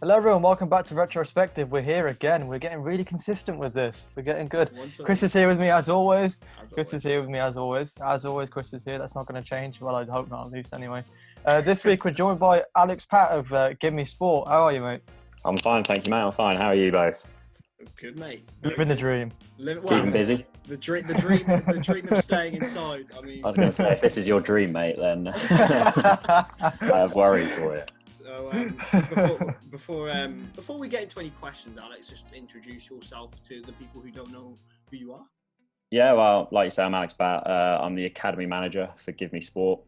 Hello everyone, welcome back to Retrospective. We're here again. We're getting really consistent with this. We're getting good. Chris is here with me as always. Chris is here with me as always. As always, Chris is here. That's not going to change. Well, I hope not, at least anyway. This week we're joined by Alex Batt of GiveMeSport. How are you, mate? I'm fine, thank you, mate. I'm fine. How are you both? Good, mate. Living the dream. Keeping busy. The dream of staying inside. I mean, I was going to say, if this is your dream, mate, then I have worries for you. So before we get into any questions, Alex, just introduce yourself to the people who don't know who you are. Yeah, well, like you say, I'm Alex Batt. I'm the Academy Manager for GiveMeSport,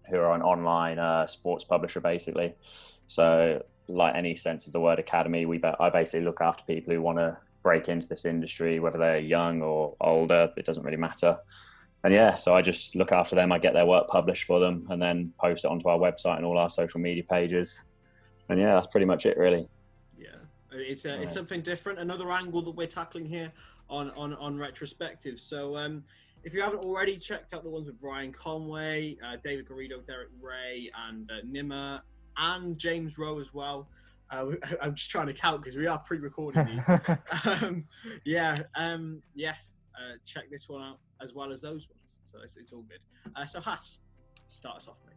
who are an online sports publisher, basically. So, like any sense of the word academy, I basically look after people who want to break into this industry, whether they're young or older, it doesn't really matter. And yeah, so I just look after them. I get their work published for them and then post it onto our website and all our social media pages. And yeah, that's pretty much it, really. Yeah, it's something different, another angle that we're tackling here on Retrospective. So if you haven't already checked out the ones with Ryan Conway, David Garrido, Derek Ray, and Nimmer, and James Rowe as well. I'm just trying to count because we are pre-recording these. Check this one out as well as those ones. So it's all good. So Has, start us off, mate.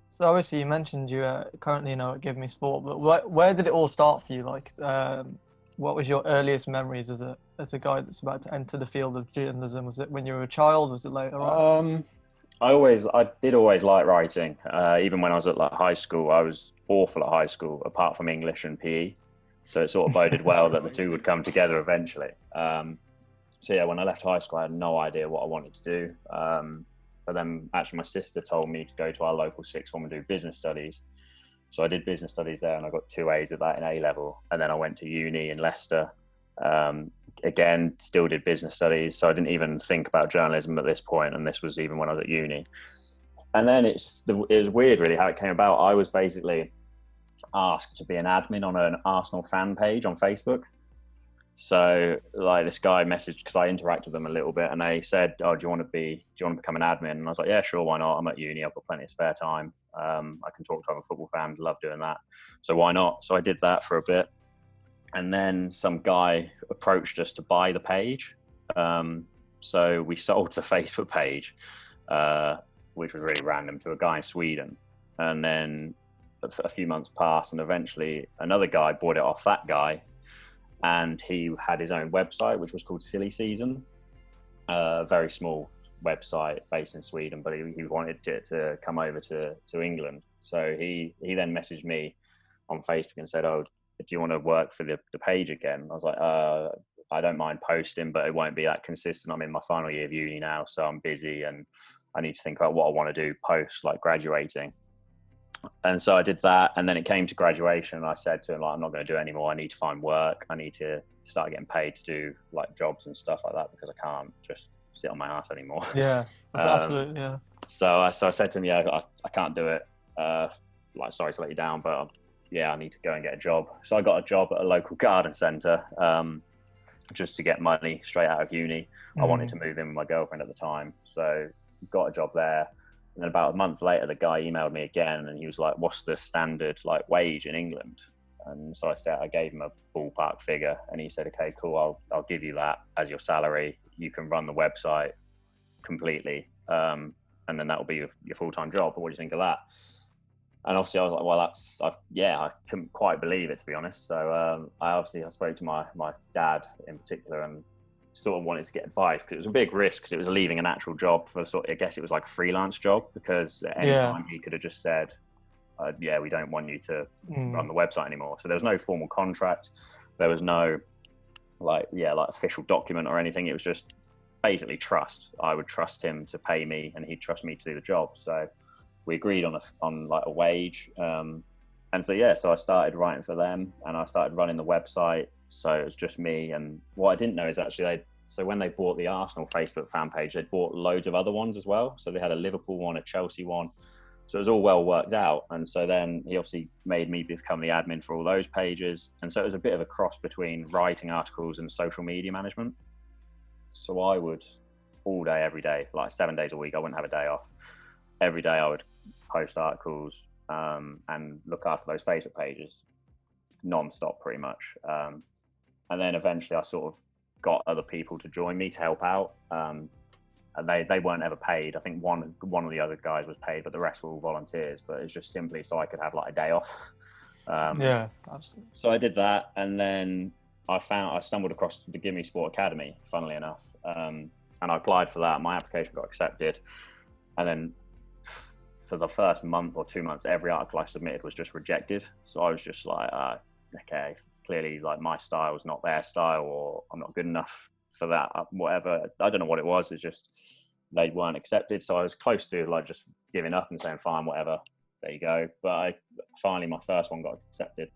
So obviously you mentioned you currently at GiveMeSport, but where did it all start for you? Like, what was your earliest memories as a guy that's about to enter the field of journalism? Was it when you were a child? Was it later on? I did always like writing. Even when I was at high school, I was awful at high school, apart from English and PE. So it sort of boded well that the two would come together eventually. So yeah, when I left high school, I had no idea what I wanted to do. But then actually my sister told me to go to our local sixth form and do business studies. So I did business studies there and I got 2 A's at that in A level. And then I went to uni in Leicester. Again, still did business studies. So I didn't even think about journalism at this point. And this was even when I was at uni. And then it was weird really how it came about. I was basically asked to be an admin on an Arsenal fan page on Facebook. So like this guy messaged, because I interacted with them a little bit, and they said, "Oh, do you want to become an admin?" And I was like, "Yeah, sure, why not? I'm at uni, I've got plenty of spare time. I can talk to other football fans, love doing that. So why not?" So I did that for a bit, and then some guy approached us to buy the page. So we sold the Facebook page, which was really random, to a guy in Sweden, and then a few months passed, and eventually another guy bought it off that guy. And he had his own website, which was called Silly Season, a very small website based in Sweden, but he wanted it to come over to England. So he then messaged me on Facebook and said, "Oh, do you want to work for the page again?" I was like, "I don't mind posting, but it won't be that consistent. I'm in my final year of uni now, so I'm busy and I need to think about what I want to do post, like graduating." And so I did that, and then it came to graduation, and I said to him, like, "I'm not going to do it anymore. I need to find work. I need to start getting paid to do like jobs and stuff like that, because I can't just sit on my ass anymore." Yeah, absolutely, yeah. So I said to him, "Yeah, I can't do it. Like, sorry to let you down, but yeah, I need to go and get a job." So I got a job at a local garden centre, just to get money straight out of uni. I wanted to move in with my girlfriend at the time, so got a job there. And then about a month later, the guy emailed me again, and he was like, "What's the standard like wage in England?" And so I gave him a ballpark figure, and he said, "Okay, cool. I'll give you that as your salary. You can run the website completely, and then that will be your full-time job. But what do you think of that?" And obviously, I was like, "Well, I couldn't quite believe it, to be honest." So I spoke to my dad in particular, and sort of wanted to get advice, because it was a big risk, because it was leaving an actual job for I guess it was like a freelance job, because at any time he could have just said, "Yeah, we don't want you to run the website anymore." So there was no formal contract, there was no like official document or anything. It was just basically trust. I would trust him to pay me, and he'd trust me to do the job. So we agreed on a wage, and so I started writing for them, and I started running the website. So it was just me. And what I didn't know is actually so when they bought the Arsenal Facebook fan page, they bought loads of other ones as well. So they had a Liverpool one, a Chelsea one. So it was all well worked out. And so then he obviously made me become the admin for all those pages. And so it was a bit of a cross between writing articles and social media management. So I would all day, every day, like 7 days a week, I wouldn't have a day off. Every day I would post articles and look after those Facebook pages. non-stop pretty much. And then eventually I sort of got other people to join me to help out. And they weren't ever paid. I think one of the other guys was paid, but the rest were all volunteers. But it's just simply so I could have like a day off. Yeah, absolutely. So I did that, and then I stumbled across the GiveMeSport Academy, funnily enough, and I applied for that. My application got accepted, and then for the first month or 2 months, every article I submitted was just rejected. So I was just like, okay, clearly like my style is not their style, or I'm not good enough for that, whatever. I don't know what it was. It's just they weren't accepted. So I was close to like just giving up and saying, fine, whatever, there you go. But finally my first one got accepted,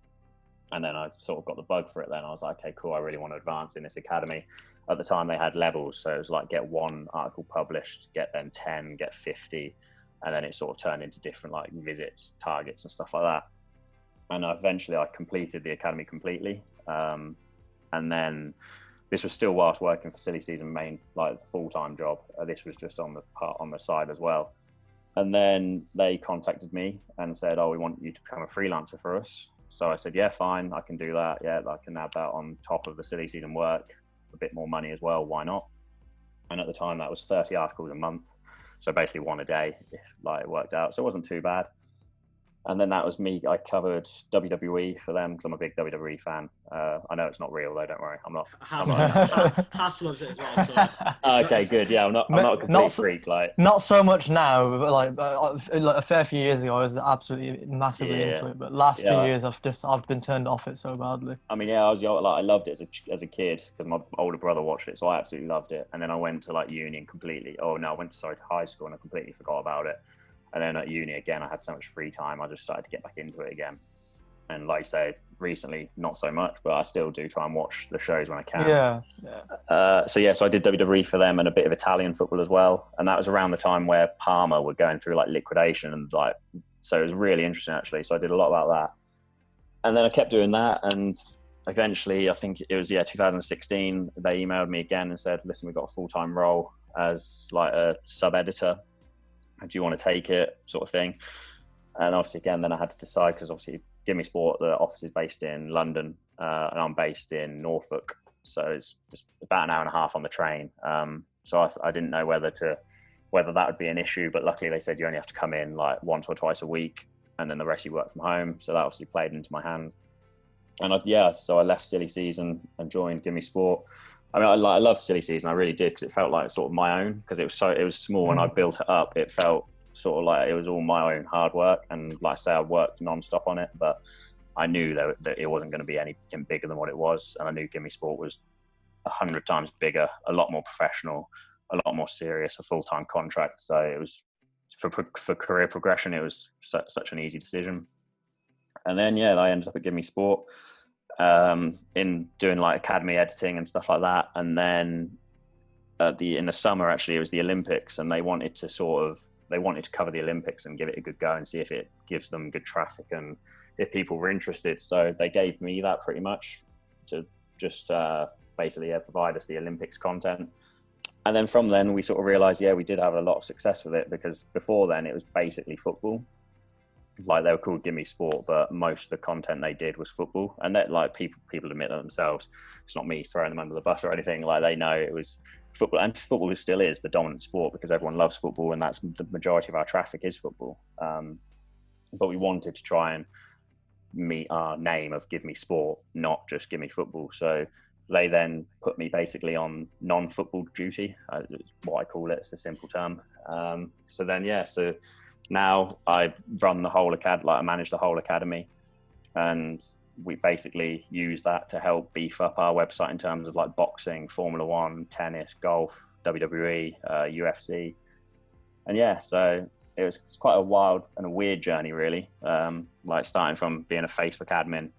and then I sort of got the bug for it. Then I was like, okay, cool, I really want to advance in this academy. At the time they had levels, so it was like get one article published, get then 10, get 50, and then it sort of turned into different like visits, targets and stuff like that. And eventually I completed the academy completely. And then this was still whilst working for Silly Season main, like the full-time job. This was just on the side as well. And then they contacted me and said, oh, we want you to become a freelancer for us. So I said, yeah, fine, I can do that. Yeah, I can add that on top of the Silly Season work, a bit more money as well, why not? And at the time that was 30 articles a month. So basically one a day, if like it worked out. So it wasn't too bad. And then that was me. I covered WWE for them because I'm a big WWE fan. I know it's not real though. Don't worry. I'm not. Haas loves it as well. So okay, good. Yeah, I'm not a complete freak. Like not so much now, but like a fair few years ago, I was absolutely massively into it. But last few years, I've been turned off it so badly. I mean, yeah, I loved it as a kid because my older brother watched it, so I absolutely loved it. And then I went to like uni and I went to high school and I completely forgot about it. And then at uni again, I had so much free time. I just started to get back into it again. And like I say, recently, not so much, but I still do try and watch the shows when I can. Yeah. So I did WWE for them and a bit of Italian football as well. And that was around the time where Parma were going through like liquidation and so it was really interesting actually. So I did a lot about that. And then I kept doing that. And eventually, I think it was, 2016, they emailed me again and said, listen, we've got a full-time role as like a sub-editor. Do you want to take it, sort of thing? And obviously, again, then I had to decide because obviously, GiveMeSport, the office is based in London, and I'm based in Norfolk, so it's just about an hour and a half on the train. So I didn't know whether that would be an issue, but luckily they said you only have to come in like once or twice a week, and then the rest you work from home. So that obviously played into my hands. And so I left Silly Season and joined GiveMeSport. I mean, I loved Silly Season. I really did because it felt like sort of my own because it was small and I built it up. It felt sort of like it was all my own hard work. And like I say, I worked non-stop on it, but I knew that it wasn't going to be anything bigger than what it was. And I knew GiveMeSport was 100 times bigger, a lot more professional, a lot more serious, a full-time contract. So it was for career progression, it was such an easy decision. And then, I ended up at GiveMeSport. In doing like academy editing and stuff like that, and then in the summer actually it was the Olympics, and they wanted to cover the Olympics and give it a good go and see if it gives them good traffic and if people were interested. So they gave me that pretty much to just basically provide us the Olympics content. And then from then we sort of realized we did have a lot of success with it because before then it was basically football. Like they were called GiveMeSport, but most of the content they did was football, and that like people admit that themselves. It's not me throwing them under the bus or anything. Like they know it was football, and football still is the dominant sport because everyone loves football, and that's the majority of our traffic is football. But we wanted to try and meet our name of GiveMeSport, not just GiveMeFootball. So they then put me basically on non-football duty. It's what I call it. It's a simple term. So now I run the whole academy, I manage the whole academy, and we basically use that to help beef up our website in terms of like boxing, Formula 1, tennis, golf, WWE, UFC. And so it's quite a wild and a weird journey really, like starting from being a Facebook admin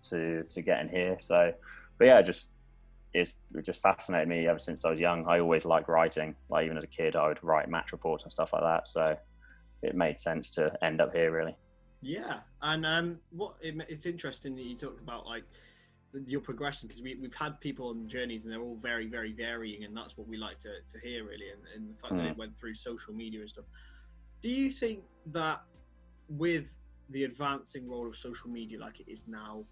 to getting here. So, but it just fascinated me ever since I was young. I always liked writing, like even as a kid I would write match reports and stuff like that. So it made sense to end up here really. Yeah. And it's interesting that you talked about like your progression, because we've had people on journeys and they're all very, very varying, and that's what we like to hear really, and the fact that it went through social media and stuff. Do you think that with the advancing role of social media like it is now,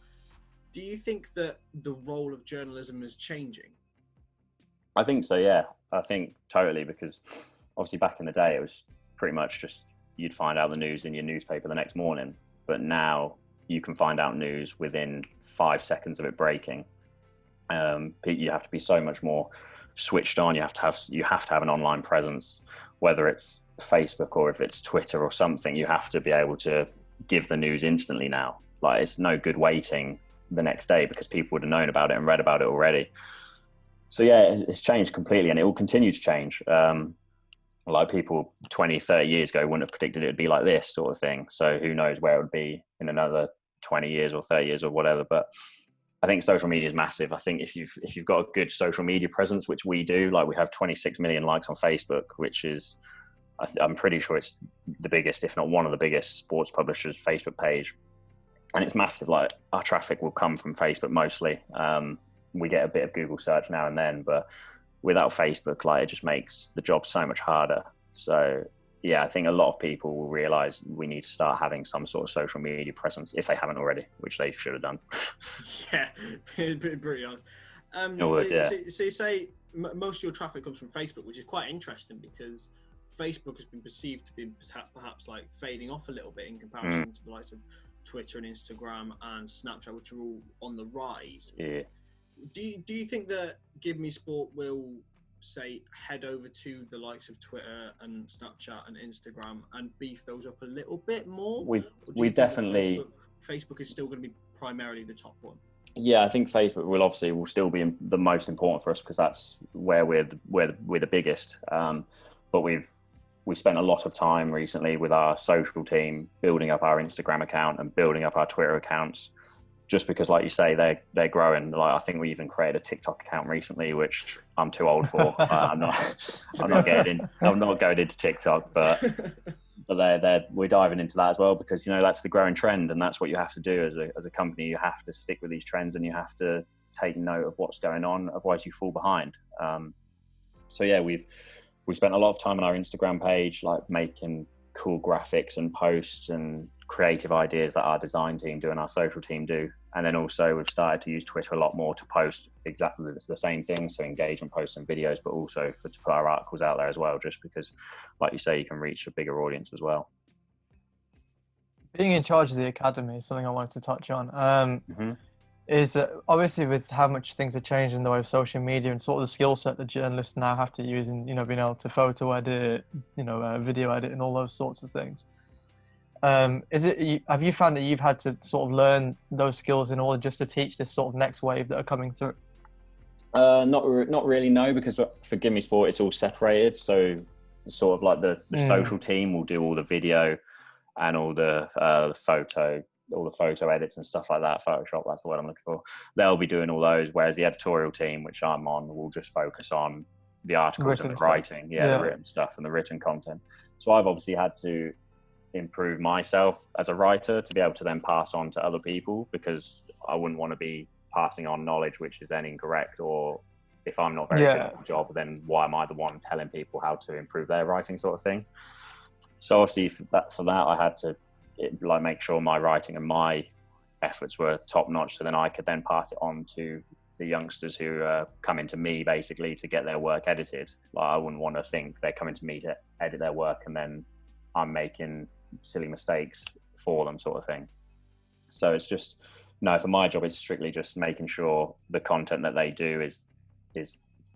do you think that the role of journalism is changing? I think so, yeah. I think totally, because obviously back in the day, it was pretty much just you'd find out the news in your newspaper the next morning. But now you can find out news within 5 seconds of it breaking. You have to be so much more switched on. You have to have an online presence, whether it's Facebook or if it's Twitter or something. You have to be able to give the news instantly now. Like, it's no good waiting the next day, because people would have known about it and read about it already. So yeah, it's changed completely, and it will continue to change. Like, people 20, 30 years ago wouldn't have predicted it would be like this sort of thing. So who knows where it would be in another 20 years or 30 years or whatever. But I think social media is massive. I think if you've got a good social media presence, which we do, like we have 26 million likes on Facebook, which is, I'm pretty sure it's the biggest, if not one of the biggest sports publishers' Facebook page. And it's massive. Like, our traffic will come from Facebook mostly. We get a bit of Google search now and then, but without Facebook, like, it just makes the job so much harder. So yeah, I think a lot of people will realize we need to start having some sort of social media presence, if they haven't already, which they should have done. Yeah, pretty honest. So you say most of your traffic comes from Facebook, which is quite interesting, because Facebook has been perceived to be perhaps like fading off a little bit in comparison to the likes of Twitter and Instagram and Snapchat, which are all on the rise. Yeah. Do you think that GiveMeSport will, say, head over to the likes of Twitter and Snapchat and Instagram and beef those up a little bit more? We definitely... Facebook is still going to be primarily the top one? Yeah, I think Facebook will still be the most important for us, because that's where we're the biggest. But we spent a lot of time recently with our social team building up our Instagram account and building up our Twitter accounts, just because, like you say, they're growing. Like, I think we even created a TikTok account recently, which I'm too old for. I'm not going into TikTok, but we're diving into that as well, because that's the growing trend, and that's what you have to do as a company. You have to stick with these trends, and you have to take note of what's going on, otherwise you fall behind. So yeah, we spent a lot of time on our Instagram page, like making cool graphics and posts and creative ideas that our design team do and our social team do. And then also we've started to use Twitter a lot more to post exactly the same thing, so engagement posts and videos, but also to put our articles out there as well, just because, like you say, you can reach a bigger audience as well. Being in charge of the academy is something I wanted to touch on. Is obviously with how much things have changed in the way of social media and sort of the skill set that journalists now have to use in, being able to photo edit, video edit and all those sorts of things. Have you found that you've had to sort of learn those skills in order just to teach this sort of next wave that are coming through? Not really, no, because for GiveMeSport, it's all separated. So sort of like the social team will do all the video and all the photo edits and stuff like that. Photoshop, that's the word I'm looking for. They'll be doing all those, whereas the editorial team, which I'm on, will just focus on the articles and the writing, the written stuff and the written content. So I've obviously had to improve myself as a writer to be able to then pass on to other people, because I wouldn't want to be passing on knowledge which is then incorrect, or if I'm not very good at the job, then why am I the one telling people how to improve their writing, sort of thing. So obviously for that I had to make sure my writing and my efforts were top notch, so then I could then pass it on to the youngsters who are coming to me basically to get their work edited. Like, I wouldn't want to think they're coming to me to edit their work and then I'm making silly mistakes for them, sort of thing. So it's just, no, for my job, it's strictly just making sure the content that they do is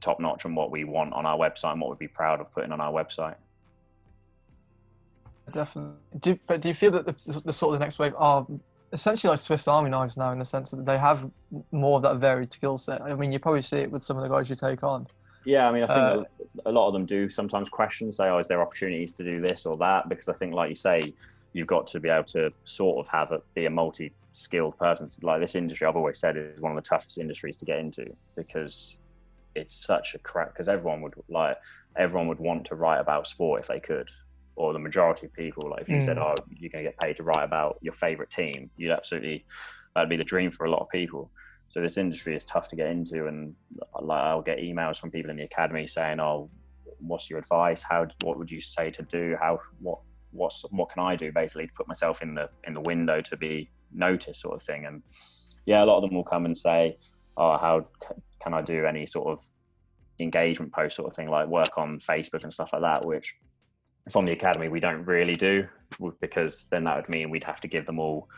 top notch and what we want on our website and what we'd be proud of putting on our website. Definitely. But do you feel that the sort of the next wave are essentially like Swiss Army knives now, in the sense that they have more of that varied skill set? I mean, you probably see it with some of the guys you take on. Yeah, I mean, I think a lot of them do sometimes question, say, is there opportunities to do this or that? Because I think, like you say, you've got to be able to sort of be a multi-skilled person. Like, this industry, I've always said, is one of the toughest industries to get into, because it's such a crack. Because everyone would want to write about sport if they could, or the majority of people. Like, if you said, you're going to get paid to write about your favorite team, that'd be the dream for a lot of people. So this industry is tough to get into, and like, I'll get emails from people in the academy saying, what's your advice? What would you say to do? what can I do basically to put myself in the window to be noticed, sort of thing. And yeah, a lot of them will come and say, oh, how can I do any sort of engagement post sort of thing, like work on Facebook and stuff like that, which from the academy we don't really do, because then that would mean we'd have to give them all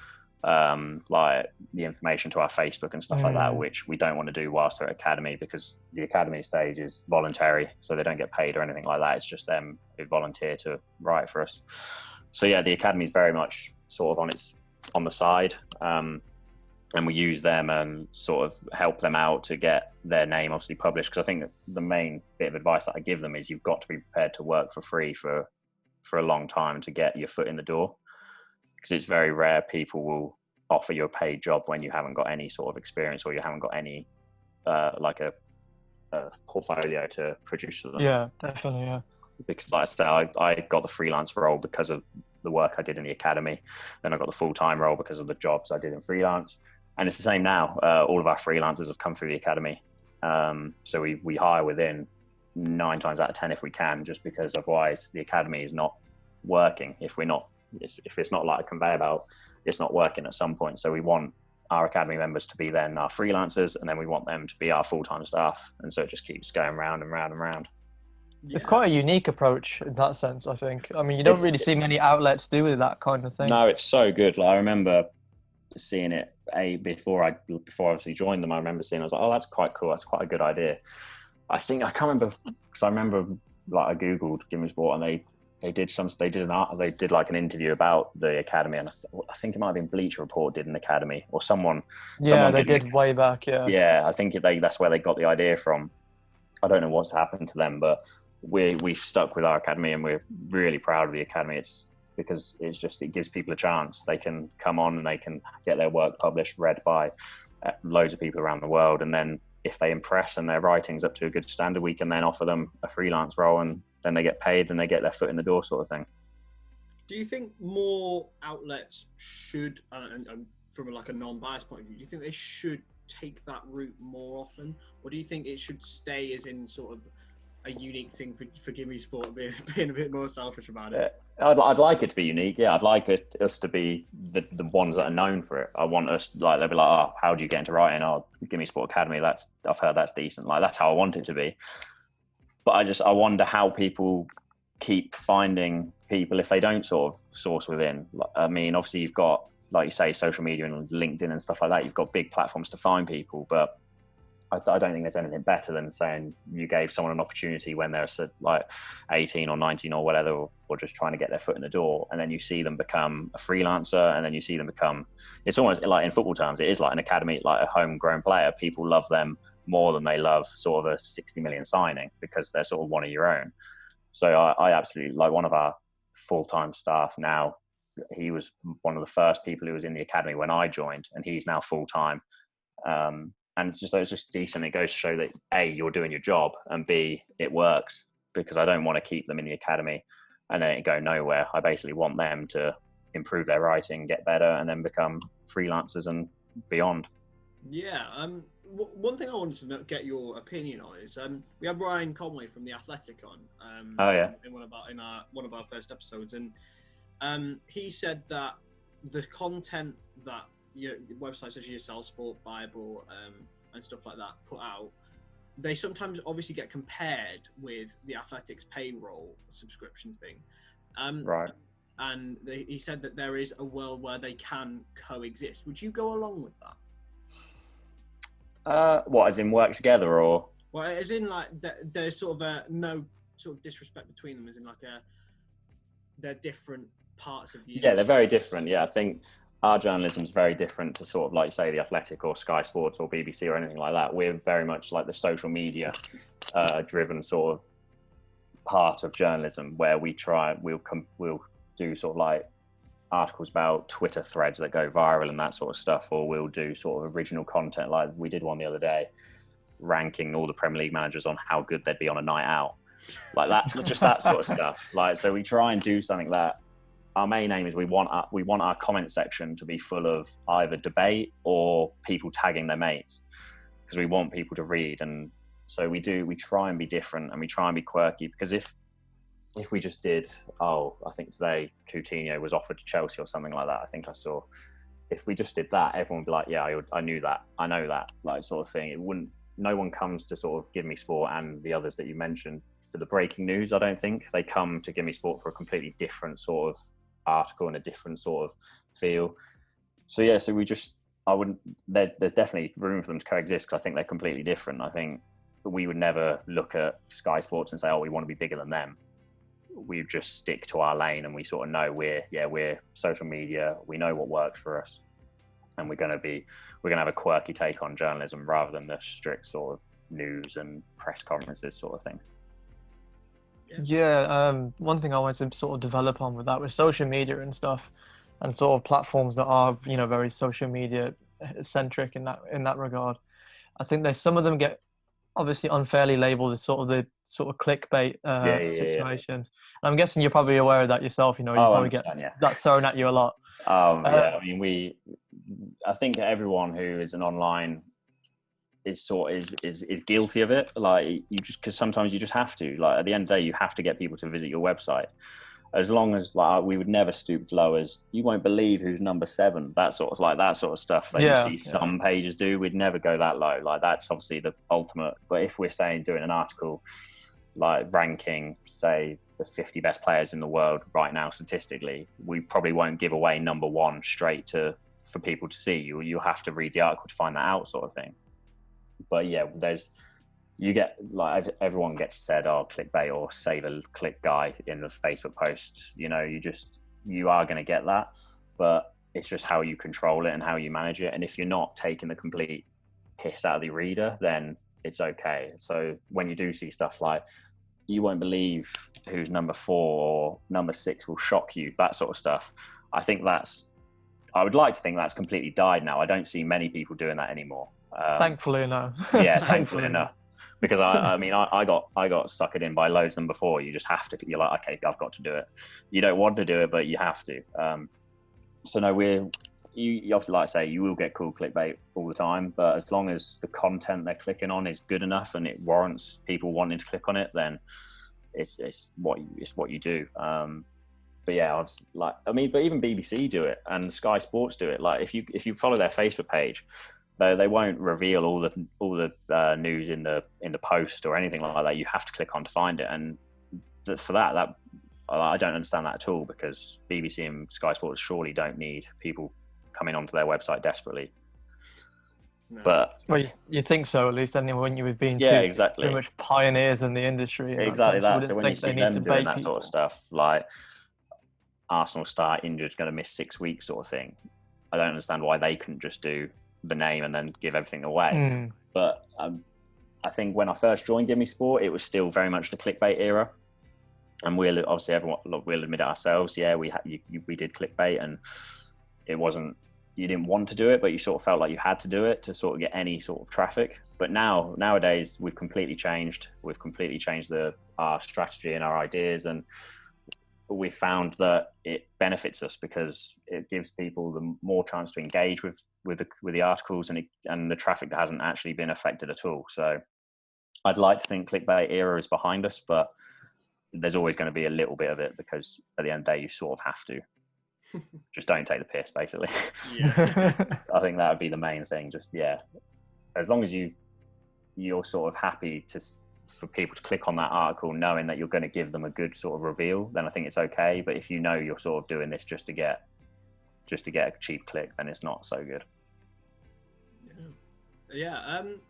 like the information to our Facebook and stuff like that, which we don't want to do whilst they're at academy, because the academy stage is voluntary, so they don't get paid or anything like that. It's just them who volunteer to write for us. So yeah, the academy is very much sort of on the side, and we use them and sort of help them out to get their name obviously published, because I think the main bit of advice that I give them is you've got to be prepared to work for free for a long time to get your foot in the door, because it's very rare people will offer you a paid job when you haven't got any sort of experience, or you haven't got any like a portfolio to produce for them. Yeah, definitely. Yeah, because like I said, I got the freelance role because of the work I did in the academy. Then I got the full-time role because of the jobs I did in freelance. And it's the same now. All of our freelancers have come through the academy. So we hire within 9 times out of 10 if we can, just because otherwise the academy is not working. If it's not like a conveyor belt, it's not working at some point. So we want our academy members to be then our freelancers, and then we want them to be our full-time staff. And so it just keeps going round and round and round. Yeah. It's quite a unique approach in that sense, I think. I mean, you don't really see many outlets do that kind of thing. No, it's so good. Like, I remember seeing it before I obviously joined them. I remember seeing, I was like, oh, that's quite cool. That's quite a good idea. I can't remember, because I remember like I googled GiveMeSport, and they did like an interview about the academy, and I think it might have been Bleacher Report did an academy, or someone. Yeah, they did way back. Yeah. Yeah, I think that's where they got the idea from. I don't know what's happened to them, but we've stuck with our academy, and we're really proud of the academy. It's because it gives people a chance. They can come on and they can get their work published, read by loads of people around the world, and then if they impress and their writing's up to a good standard, we can then offer them a freelance role, and then they get paid and they get their foot in the door, sort of thing. Do you think more outlets should, and from like a non-biased point of view, do you think they should take that route more often, or do you think it should stay as in sort of a unique thing for GiveMeSport, being a bit more selfish about it? I'd like it to be unique. Yeah, I'd like us to be the ones that are known for it. I want us, like, they'll be like, oh, how do you get into writing? Oh, GiveMeSport Academy. I've heard that's decent. Like, that's how I want it to be. But I wonder how people keep finding people if they don't sort of source within. I mean, obviously you've got, like you say, social media and LinkedIn and stuff like that. You've got big platforms to find people, but I don't think there's anything better than saying you gave someone an opportunity when they're like 18 or 19 or whatever, or just trying to get their foot in the door, and then you see them become a freelancer, and then you see them become, it's almost like in football terms, it is like an academy, like a homegrown player. People love them more than they love sort of a 60 million signing, because they're sort of one of your own. So I absolutely, like, one of our full-time staff now, he was one of the first people who was in the academy when I joined, and he's now full-time. And it's just decent. It goes to show that A, you're doing your job, and B, it works, because I don't want to keep them in the academy and then it go nowhere. I basically want them to improve their writing, get better, and then become freelancers and beyond. Yeah. One thing I wanted to get your opinion on is we had Ryan Conway from The Athletic on. In one of our first episodes, and he said that the content that websites such as yourself, Sport Bible, and stuff like that put out, they sometimes obviously get compared with the Athletics payroll subscription thing. Right. And he said that there is a world where they can coexist. Would you go along with that? What, as in work together, or? Well, as in like there's sort of no sort of disrespect between them, as in like they're different parts of the industry. Yeah, they're very different. Yeah, I think our journalism is very different to sort of, like, say, The Athletic or Sky Sports or BBC or anything like that. We're very much like the social media driven sort of part of journalism, where we'll do sort of like articles about Twitter threads that go viral and that sort of stuff, or we'll do sort of original content. Like we did one the other day, ranking all the Premier League managers on how good they'd be on a night out, like that, just that sort of stuff. Like, so we try and do something that our main aim is we want our comment section to be full of either debate or people tagging their mates, because we want people to read. And so we try and be different, and we try and be quirky, because if if we just did, I think today Coutinho was offered to Chelsea or something like that. I think I saw. If we just did that, everyone would be like, yeah, I knew that. I know that, like, sort of thing. It wouldn't, no one comes to sort of GiveMeSport and the others that you mentioned for the breaking news. I don't think they come to GiveMeSport for a completely different sort of article and a different sort of feel. So yeah, so there's definitely room for them to coexist, because I think they're completely different. I think we would never look at Sky Sports and say, oh, we want to be bigger than them. We just stick to our lane, and we sort of know we're social media. We know what works for us, and we're gonna have a quirky take on journalism rather than the strict sort of news and press conferences sort of thing. Yeah, one thing I wanted to sort of develop on with that was social media and stuff, and sort of platforms that are, you know, very social media centric in that regard. I think there's some of them get obviously unfairly labeled as sort of clickbait situations. And I'm guessing you're probably aware of that yourself. You know, you probably get that thrown at you a lot. Yeah, I mean, I think everyone who is an online is guilty of it. Like, because sometimes you just have to. Like, at the end of the day, you have to get people to visit your website. As long as, like, we would never stoop as low as, you won't believe who's number 7. That sort of stuff that you see some pages do. We'd never go that low. Like, that's obviously the ultimate. But if we're doing an article like ranking, say, the 50 best players in the world right now statistically, we probably won't give away number 1 straight for people to see. You have to read the article to find that out, sort of thing. But yeah, you get, like, everyone gets said, oh, clickbait or save a click guy in the Facebook posts. You know, you are going to get that, but it's just how you control it and how you manage it. And if you're not taking the complete piss out of the reader, then it's okay. So when you do see stuff like, you won't believe who's number 4 or number 6 will shock you, that sort of stuff, I would like to think that's completely died now. I don't see many people doing that anymore. Thankfully, no. Yeah, thankfully enough. Because I mean, I got suckered in by loads number 4. You just have to. You're like, okay, I've got to do it. You don't want to do it, but you have to. So no, you have to, like I say, you will get cool clickbait all the time. But as long as the content they're clicking on is good enough and it warrants people wanting to click on it, then it's what you do. But yeah, but even BBC do it and Sky Sports do it. Like, if you follow their Facebook page, they won't reveal all the news in the post or anything like that. You have to click on to find it, and for that I don't understand that at all, because BBC and Sky Sports surely don't need people coming onto their website desperately. No. But you think so, at least, anyway, when you were being exactly, pretty much pioneers in the industry. Exactly that. So when you see them doing that people. sort of stuff, like Arsenal star injured, going to miss 6 weeks, sort of thing, I don't understand why they couldn't just do the name and then give everything away. But I think when I first joined GiveMeSport, it was still very much the clickbait era, and we'll admit it ourselves. Yeah, we did clickbait, and it wasn't, you didn't want to do it, but you sort of felt like you had to do it to sort of get any sort of traffic. But nowadays we've completely changed. We've completely changed our strategy and our ideas, and we found that it benefits us because it gives people the more chance to engage with the articles and the traffic that hasn't actually been affected at all. So I'd like to think clickbait era is behind us, but there's always going to be a little bit of it, because at the end of the day, you sort of have to. Just don't take the piss, basically. Yeah. I think that would be the main thing. Just, as long as you're sort of happy for people to click on that article knowing that you're going to give them a good sort of reveal, then I think it's okay. But if you know you're sort of doing this just to get a cheap click, then it's not so good.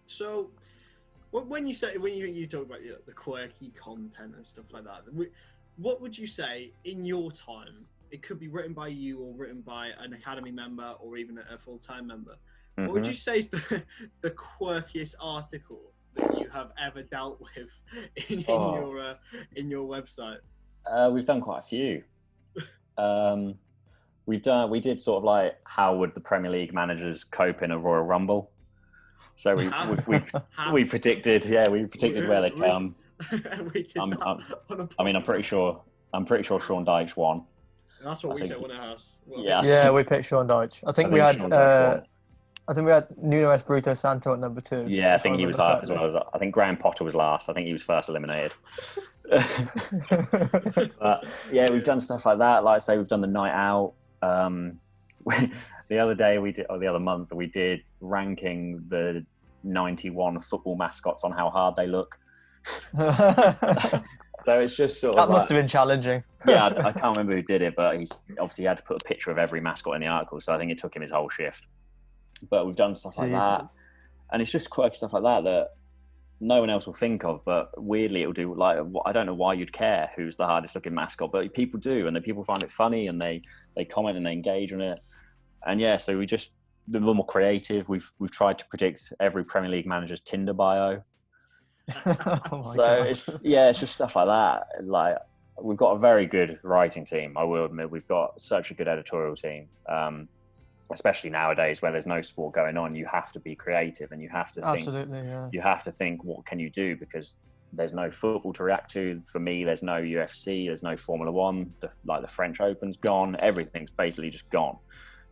So when you talk about the quirky content and stuff like that, what would you say in your time? It could be written by you or written by an academy member or even a full-time member. Mm-hmm. What would you say is the quirkiest article that you have ever dealt with in your website? We've done quite a few. We did sort of like, how would the Premier League managers cope in a Royal Rumble? So we predicted where they'd come. I'm pretty sure Sean Dyche won. That's what we said when it has. Yeah, we picked Sean Dyche. I think we had Nuno Espirito Santo at number 2. Yeah, I think he was high as well. I think Graham Potter was last. I think he was first eliminated. But yeah, we've done stuff like that. Like I say, we've done the night out. The other day the other month we did ranking the 91 football mascots on how hard they look. So it's just sort of that must have been challenging. Yeah, I can't remember who did it, but he had to put a picture of every mascot in the article, so I think it took him his whole shift. But we've done stuff like that, and it's just quirky stuff like that no one else will think of, but weirdly it'll do. Like, I don't know why you'd care who's the hardest looking mascot, but people do, and the people find it funny, and they comment and they engage on it. And yeah, so we just a little more creative. We've tried to predict every Premier League manager's Tinder bio. It's just stuff like that. Like, we've got a very good writing team, I will admit. We've got such a good editorial team, especially nowadays where there's no sport going on. You have to be creative, and you have to think. Absolutely, yeah. You have to think, what can you do? Because there's no football to react to. For me, there's no UFC, there's no Formula One. The French Open's gone. Everything's basically just gone.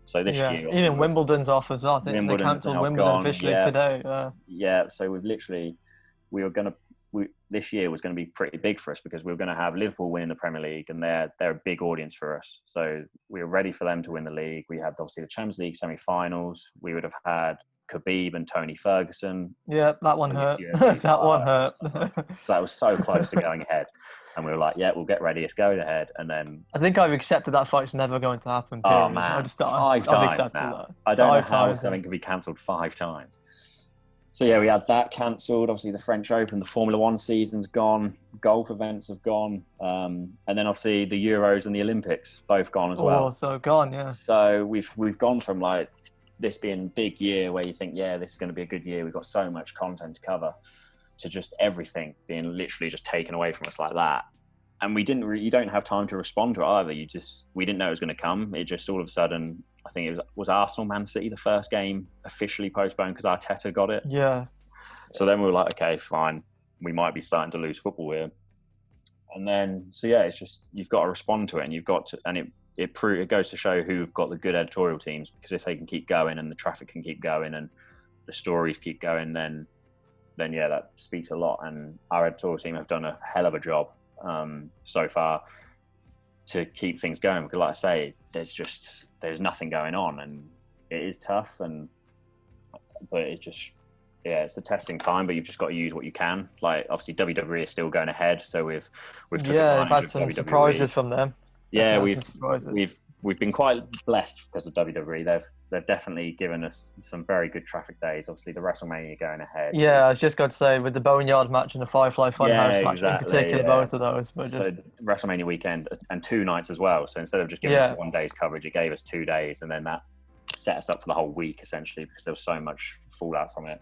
So this year, even Wimbledon's off as well. I think they cancelled Wimbledon officially today. Yeah. So this year was going to be pretty big for us, because we were going to have Liverpool winning the Premier League, and they're a big audience for us. So we were ready for them to win the league. We had obviously the Champions League semi-finals. We would have had Khabib and Tony Ferguson. Yeah, that one hurt. That one hurt. So that was so close to going ahead. And we were like, yeah, we'll get ready. It's going ahead. And then I think I've accepted that fight's never going to happen. Period. Oh man, I've accepted now. That. I don't know how something can be cancelled 5 times. So yeah, we had that cancelled. Obviously, the French Open, the Formula One season's gone. Golf events have gone, and then obviously the Euros and the Olympics both gone as well. Oh, so gone, yeah. So we've gone from like this being a big year where you think, yeah, this is going to be a good year. We've got so much content to cover, to just everything being literally just taken away from us like that. And you don't have time to respond to it either. We didn't know it was going to come. It just all of a sudden, I think it was Arsenal Man City, the first game officially postponed because Arteta got it. Yeah. So then we were like, okay, fine. We might be starting to lose football here. And then, so yeah, it's just, you've got to respond to it, and it goes to show who've got the good editorial teams, because if they can keep going and the traffic can keep going and the stories keep going, then yeah, that speaks a lot. And our editorial team have done a hell of a job so far to keep things going, because like I say, there's nothing going on, and it is tough, but it's just, yeah, it's the testing time, but you've just got to use what you can. Like, obviously WWE is still going ahead, so we've had some WWE. Surprises from them. Yeah, we've been quite blessed because of WWE. They've definitely given us some very good traffic days. Obviously, the WrestleMania going ahead. Yeah, I was just going to say, with the Boneyard match and the Firefly Funhouse match in particular, both of those. But so WrestleMania weekend and 2 nights as well. So instead of just giving us 1 day's coverage, it gave us 2 days, and then that set us up for the whole week essentially, because there was so much fallout from it.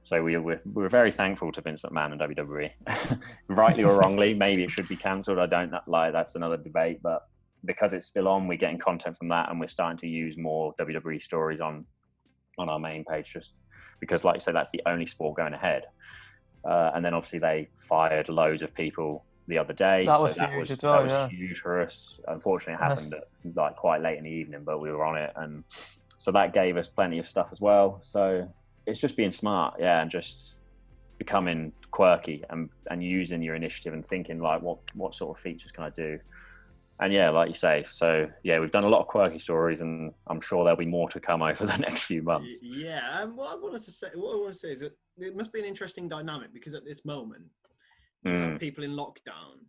So we were very thankful to Vince McMahon and WWE. Rightly or wrongly, maybe it should be cancelled. I don't lie. That's another debate. But because it's still on, we're getting content from that, and we're starting to use more WWE stories on our main page, just because, like you said, that's the only sport going ahead. And then obviously they fired loads of people the other day. That was huge as well. That was huge for us. Unfortunately, it happened at, like, quite late in the evening, but we were on it, and so that gave us plenty of stuff as well. So it's just being smart, and just becoming quirky and using your initiative and thinking, like, what sort of features can I do? And yeah, like you say, so yeah, we've done a lot of quirky stories, and I'm sure there'll be more to come over the next few months. Yeah, and what I want to say is that it must be an interesting dynamic, because at this moment, you have people in lockdown,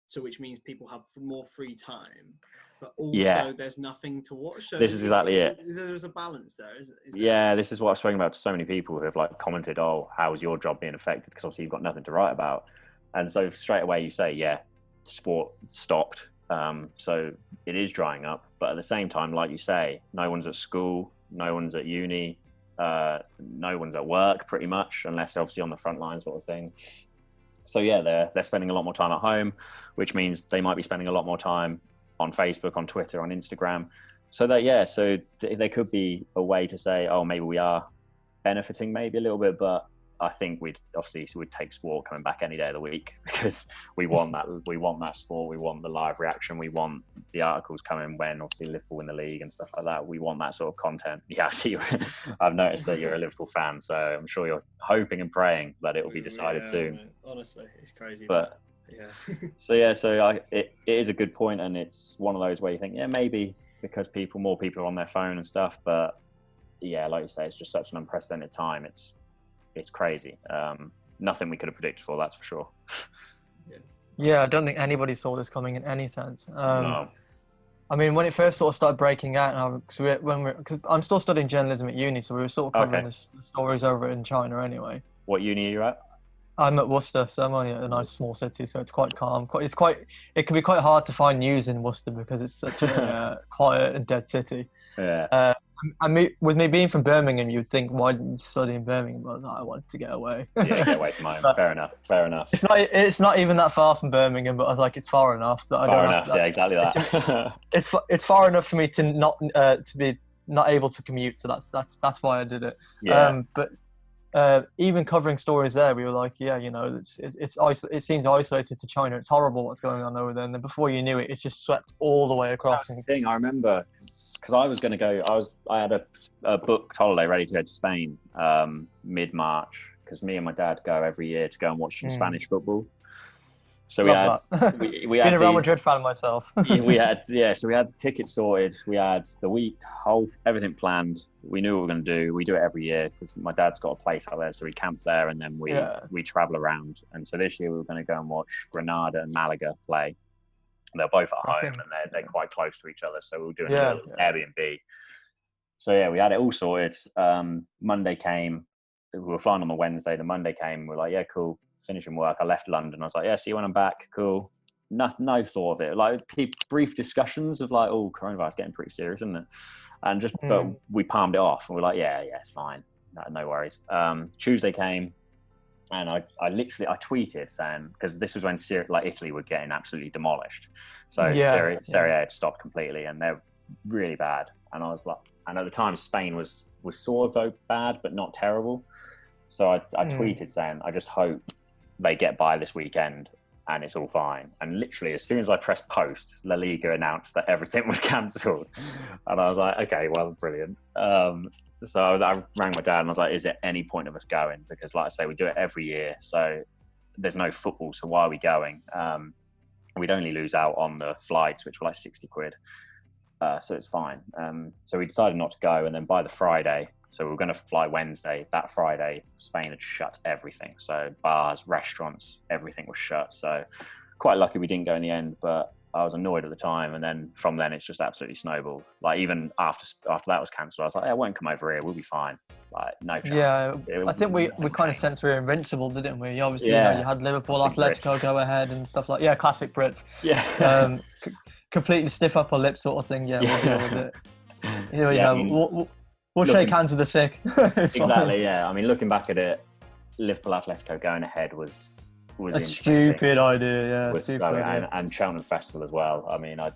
so which means people have more free time, but also there's nothing to watch. So this is exactly it. There's a balance there, isn't it? Yeah, this is what I've spoken about to so many people who have like commented, "Oh, how's your job being affected?" Because obviously you've got nothing to write about, and so straight away you say, "Yeah, sport stopped." So it is drying up, but at the same time, like you say, no one's at school, no one's at uni, no one's at work pretty much, unless obviously on the front line sort of thing. So yeah, they're spending a lot more time at home, which means they might be spending a lot more time on Facebook, on Twitter, on Instagram. So there could be a way to say, oh, maybe we are benefiting maybe a little bit, but I think we'd take sport coming back any day of the week, because we want that sport, we want the live reaction, we want the articles coming when obviously Liverpool win the league and stuff like that. We want that sort of content. Yeah, I see. I've noticed that you're a Liverpool fan, so I'm sure you're hoping and praying that it will be decided soon. Man. Honestly, it's crazy. But It is a good point, and it's one of those where you think, yeah, maybe because more people are on their phone and stuff, but yeah, like you say, it's just such an unprecedented time. It's crazy. Nothing we could have predicted for, that's for sure. Yeah, I don't think anybody saw this coming in any sense. No. I mean, when it first sort of started breaking out, because I'm still studying journalism at uni, so we were sort of covering the stories over in China anyway. What uni are you at? I'm at Worcester, so I'm only at a nice small city, so it's quite calm. It can be quite hard to find news in Worcester because it's such a quiet and dead city. Yeah. With me being from Birmingham, you'd think, why didn't you study in Birmingham? But I wanted to get away. Yeah, get away from home. Fair enough. It's not even that far from Birmingham, but I was like, it's far enough. Yeah, exactly that. It's far enough for me to not to be not able to commute, so that's why I did it. Yeah. But even covering stories there, we were like, yeah, it seems isolated to China. It's horrible what's going on over there. And then before you knew it, it's just swept all the way across. That's the thing I remember, because I was going to go. I had a booked holiday ready to go to Spain mid-March, because me and my dad go every year to go and watch some Spanish football. So we had been a Real Madrid fan myself. So we had tickets sorted. We had the week, everything planned. We knew what we were going to do. We do it every year because my dad's got a place out there, so we camp there and then we travel around. And so this year we were going to go and watch Granada and Malaga play. They're both at home and they're quite close to each other, so we were doing a little Airbnb. So yeah, we had it all sorted. Monday came. We were flying on the Wednesday. The Monday came. We're like, yeah, cool. Finishing work, I left London. I was like, yeah, see you when I'm back. Cool. No thought of it. Like brief discussions of like, oh, coronavirus getting pretty serious, isn't it? And but we palmed it off, and we're like, yeah, it's fine. No worries. Tuesday came, and I tweeted saying, because this was when Italy were getting absolutely demolished. So Serie A had stopped completely, and they're really bad. And I was like, and at the time Spain was sort of bad, but not terrible. So I tweeted saying, I just hope they get by this weekend and it's all fine. And literally, as soon as I pressed post, LaLiga announced that everything was cancelled. And I was like, okay, well, brilliant. So I rang my dad and I was like, is there any point of us going? Because like I say, we do it every year. So there's no football. So why are we going? We'd only lose out on the flights, which were like 60 quid. So it's fine. So we decided not to go. And then by the Friday, so we were going to fly Wednesday. That Friday, Spain had shut everything. So bars, restaurants, everything was shut. So quite lucky we didn't go in the end, but I was annoyed at the time. And then from then, it's just absolutely snowballed. Like even after that was cancelled, I was like, I won't come over here. We'll be fine. Like no chance. Yeah, I think we kind of sensed we were invincible, didn't we? Obviously, you had Liverpool, Atletico go ahead and stuff like classic Brits. Yeah. Completely stiff upper lip sort of thing. Yeah, we'll deal with it. We'll shake hands with the sick. Exactly, fine. Yeah. I mean, looking back at it, Liverpool Atletico going ahead was a stupid idea. Yeah, and Cheltenham Festival as well. I mean, I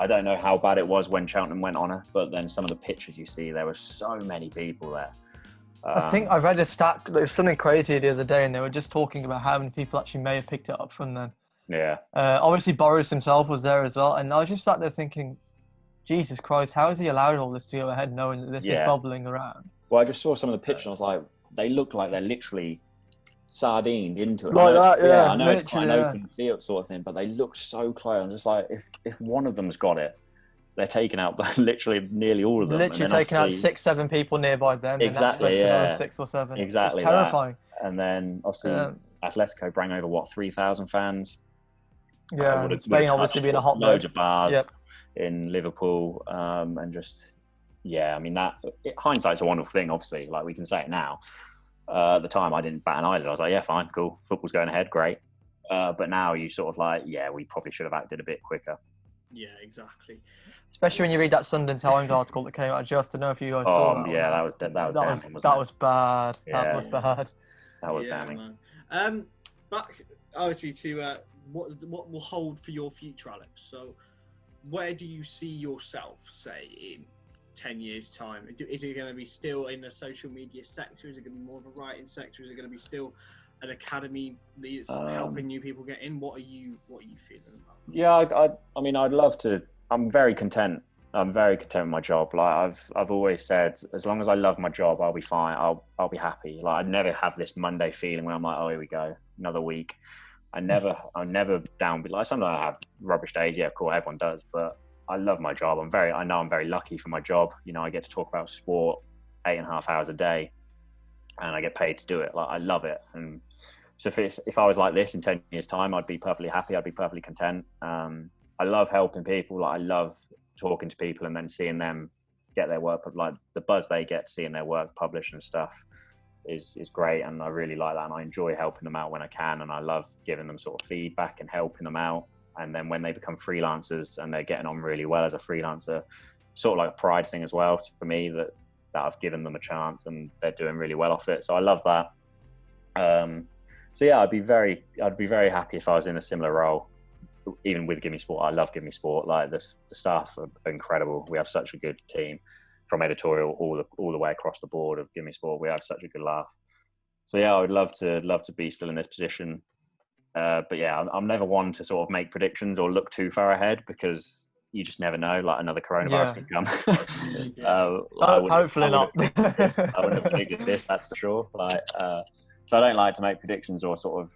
don't know how bad it was when Cheltenham went on it, but then some of the pictures you see, there were so many people there. I think I read a stat. There was something crazy the other day, and they were just talking about how many people actually may have picked it up from then. Yeah. Obviously, Boris himself was there as well, and I was just sat there thinking, Jesus Christ, how has he allowed all this to go ahead knowing that this is bubbling around? Well, I just saw some of the pictures and I was like, they look like they're literally sardined into it. Like I know it's quite an open field sort of thing, but they look so close. I'm just like, if one of them's got it, they're taking out literally nearly all of them. Literally taking out 6-7 people nearby them. Exactly, and 6 or 7. Exactly. It's terrifying. That. And then obviously Atletico bring over 3,000 fans. Yeah, Spain obviously being a hot loads of bars. Yep. In Liverpool, and just I mean hindsight's a wonderful thing. Obviously, like we can say it now. At the time, I didn't bat an eyelid. I was like, yeah, fine, cool, football's going ahead, great. But now you sort of like, we probably should have acted a bit quicker. Yeah, exactly. Especially when you read that Sunday Times article that came out just to know if you guys saw that. Yeah, that was bad. Yeah. That was bad. That was damning. Back obviously to what will hold for your future, Alex. So, where do you see yourself, say, in 10 years' time? Is it going to be still in the social media sector? Is it going to be more of a writing sector? Is it going to be still an academy that's helping new people get in? What are you feeling about? Yeah, I mean, I'd love to. I'm very content. I'm very content with my job. Like I've always said, as long as I love my job, I'll be fine. I'll be happy. Like I never have this Monday feeling where I'm like, oh, here we go, another week. I'm never down. But like sometimes I have rubbish days. Yeah, of course, everyone does. But I love my job. I know I'm very lucky for my job. You know, I get to talk about sport 8.5 hours a day, and I get paid to do it. Like I love it. And so if I was like this in 10 years' time, I'd be perfectly happy. I'd be perfectly content. I love helping people. Like I love talking to people and then seeing them get their work, like the buzz they get seeing their work published and stuff is great. And I really like that. And I enjoy helping them out when I can. And I love giving them sort of feedback and helping them out. And then when they become freelancers and they're getting on really well as a freelancer, sort of like a pride thing as well for me that I've given them a chance and they're doing really well off it. So I love that. So yeah, I'd be very happy if I was in a similar role. Even with GiveMeSport, I love GiveMeSport. Like the staff are incredible. We have such a good team, from editorial all the way across the board of GiveMeSport. We have such a good laugh. So yeah, I would love to be still in this position. But yeah, I'm never one to sort of make predictions or look too far ahead because you just never know. Like another coronavirus could come. Hopefully not. I wouldn't have predicted this, that's for sure. Like, so I don't like to make predictions or sort of.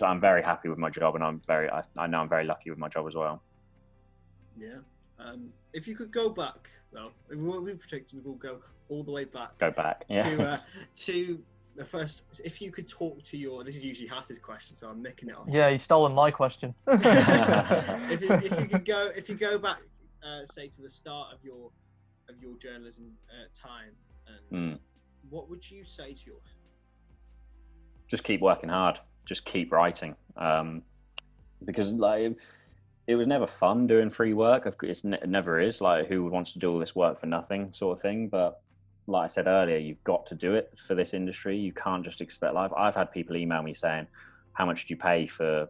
I'm very happy with my job, and I know I'm very lucky with my job as well. Yeah. If you could go back, though, if we predict, we will go all the way back. Go back, yeah. To the first. If you could talk to your, this is usually Hass's question, so I'm nicking it off. Yeah, he's stolen my question. if you go back, say to the start of your journalism time, and what would you say to yours? Just keep working hard. Just keep writing, because like it was never fun doing free work. It never is. Like who wants to do all this work for nothing, sort of thing. But like I said earlier, you've got to do it for this industry. You can't just expect. Like I've had people email me saying, "How much do you pay for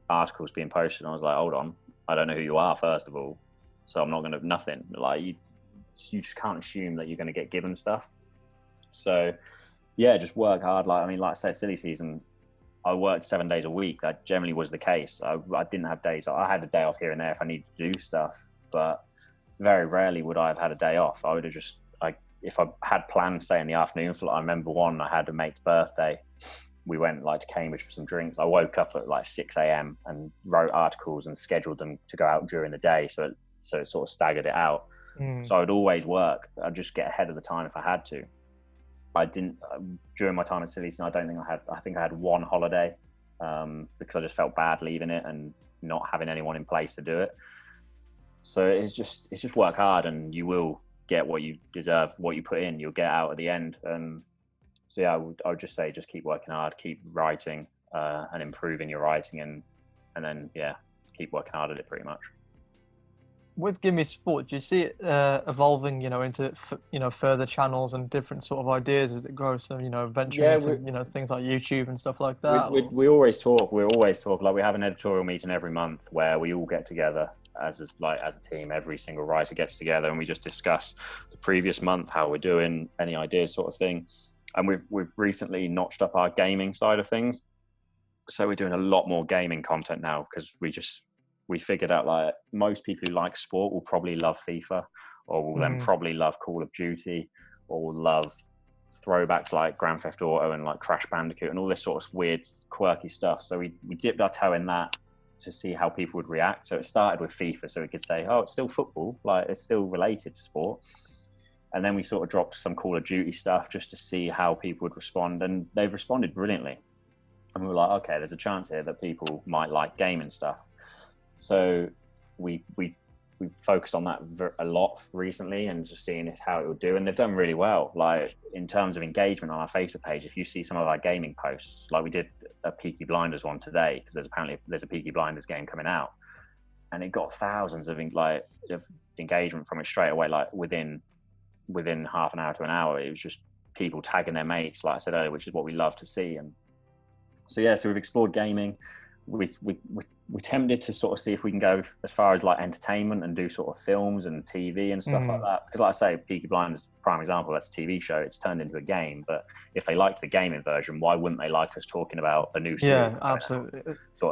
articles being posted?" And I was like, "Hold on, I don't know who you are first of all, so I'm not going to nothing." Like you just can't assume that you're going to get given stuff. So yeah, just work hard. Like I said, silly season. I worked 7 days a week. That generally was the case. I didn't have days. I had a day off here and there if I needed to do stuff, but very rarely would I have had a day off. I would have just, if I had planned, say in the afternoon, so I remember one, I had a mate's birthday. We went like to Cambridge for some drinks. I woke up at like 6 a.m. and wrote articles and scheduled them to go out during the day. So it sort of staggered it out. So I would always work. I'd just get ahead of the time if I had to. I didn't during my time at Silly Season. I think I had one holiday because I just felt bad leaving it and not having anyone in place to do it. So it's just work hard, and you will get what you deserve. What you put in, you'll get out at the end. And so yeah, I would just say just keep working hard, keep writing and improving your writing, and then yeah, keep working hard at it pretty much. With GiveMeSport, do you see it evolving, into further channels and different sort of ideas as it grows? So eventually into things like YouTube and stuff like that. We always talk. Like we have an editorial meeting every month where we all get together as a team. Every single writer gets together and we just discuss the previous month, how we're doing, any ideas, sort of thing. And we've recently notched up our gaming side of things, so we're doing a lot more gaming content now because we figured out like most people who like sport will probably love FIFA, or will then probably love Call of Duty, or will love throwbacks like Grand Theft Auto and like Crash Bandicoot and all this sort of weird, quirky stuff. So we dipped our toe in that to see how people would react. So it started with FIFA, so we could say, oh, it's still football, like it's still related to sport. And then we sort of dropped some Call of Duty stuff just to see how people would respond, and they've responded brilliantly. And we were like, okay, there's a chance here that people might like gaming stuff. So we focused on that a lot recently and just seeing how it would do, and they've done really well. Like in terms of engagement on our Facebook page, if you see some of our gaming posts, like we did a Peaky Blinders one today because there's a Peaky Blinders game coming out, and it got thousands of engagement from it straight away. Like within half an hour to an hour, it was just people tagging their mates, like I said earlier, which is what we love to see. And so yeah, so we've explored gaming. We tempted to sort of see if we can go as far as like entertainment and do sort of films and TV and stuff like that. Because like I say, Peaky Blinders, prime example, that's a TV show. It's turned into a game. But if they liked the gaming version, why wouldn't they like us talking about a new series? Yeah, absolutely.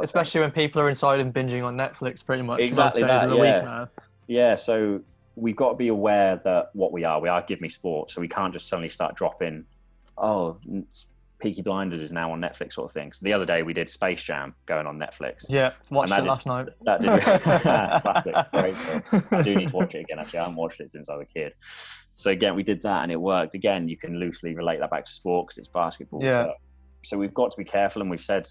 Especially when people are inside and binging on Netflix pretty much exactly most days of the week now. Yeah, so we've got to be aware that we are GiveMeSport. So we can't just suddenly start dropping, Peaky Blinders is now on Netflix, sort of thing. So the other day we did Space Jam going on Netflix. Yeah, watched it last night. That did classic, great film. I do need to watch it again. Actually, I haven't watched it since I was a kid. So again, we did that and it worked. Again, you can loosely relate that back to sport because it's basketball. Yeah. So we've got to be careful, and we've said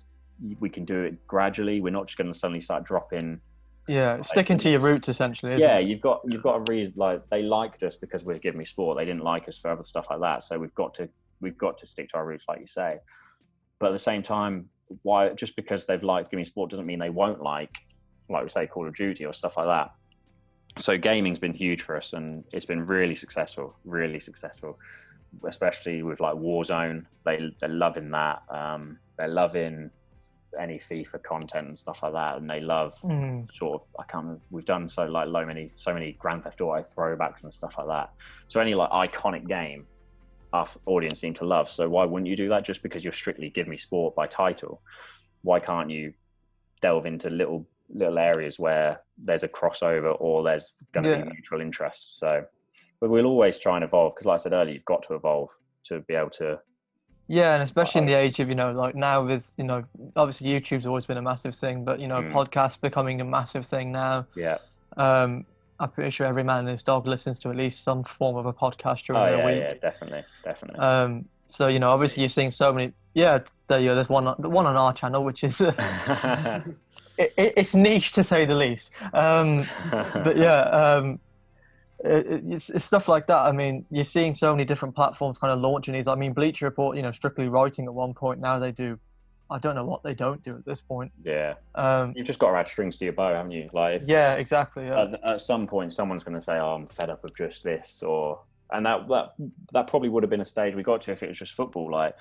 we can do it gradually. We're not just going to suddenly start dropping. Yeah, sticking to your roots essentially. Yeah, you've got a reason. Like, they liked us because we're GiveMeSport. They didn't like us for other stuff like that. So we've got to stick to our roots, like you say. But at the same time, why just because they've liked GiveMeSport doesn't mean they won't like we say, Call of Duty or stuff like that. So gaming's been huge for us, and it's been really successful, especially with like Warzone. They're loving that. They're loving any FIFA content and stuff like that, and they love sort of, we've done so many Grand Theft Auto throwbacks and stuff like that. So any like iconic game, our audience seem to love. So why wouldn't you do that? Just because you're strictly GiveMeSport by title, why can't you delve into little areas where there's a crossover or there's going to be mutual interest? So, but we'll always try and evolve, because like I said earlier, you've got to evolve to be able to. Yeah, and especially in the age of, like now with, obviously YouTube's always been a massive thing, but, podcasts becoming a massive thing now. Yeah. I'm pretty sure every man and his dog listens to at least some form of a podcast during their week. Yeah, definitely. So, obviously you're seeing so many, there's one on our channel, which is, it's niche to say the least. But it's stuff like that. I mean, you're seeing so many different platforms kind of launching these. I mean, Bleacher Report, strictly writing at one point. Now they do, I don't know what they don't do at this point. Yeah. You've just got to add strings to your bow, haven't you? Like, exactly. Yeah. At some point, someone's going to say, "Oh, I'm fed up of just this," and that probably would have been a stage we got to if it was just football. Like,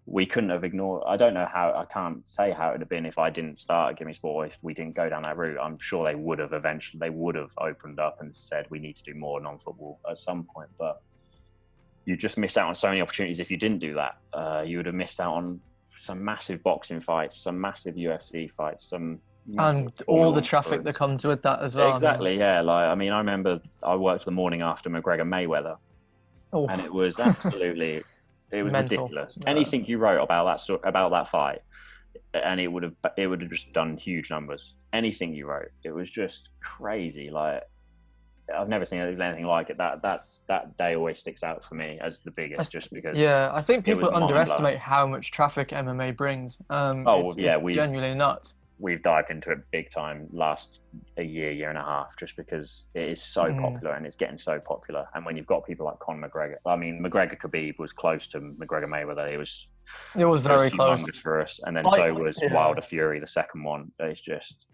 we couldn't have ignored. I don't know how. I can't say how it would have been if I didn't start at GiveMeSport. If we didn't go down that route, I'm sure they would have eventually. They would have opened up and said we need to do more non-football at some point. But you just miss out on so many opportunities if you didn't do that. You would have missed out on some massive boxing fights, some massive UFC fights, and all the traffic that comes with that as well. Exactly. Yeah. Like, I mean, I remember I worked the morning after McGregor Mayweather, and it was absolutely. It was mental. Ridiculous. Yeah. Anything you wrote about that fight, and it would have just done huge numbers. Anything you wrote, it was just crazy. Like, I've never seen anything like it. That day always sticks out for me as the biggest, just because. Yeah, I think people underestimate how much traffic MMA brings. It's genuinely nuts. We've dived into it big time last year and a half, just because it is so popular, and it's getting so popular. And when you've got people like Conor McGregor, I mean, McGregor Khabib was close to McGregor Mayweather. It was very close for us, and then so was Wilder Fury, the second one. It's just,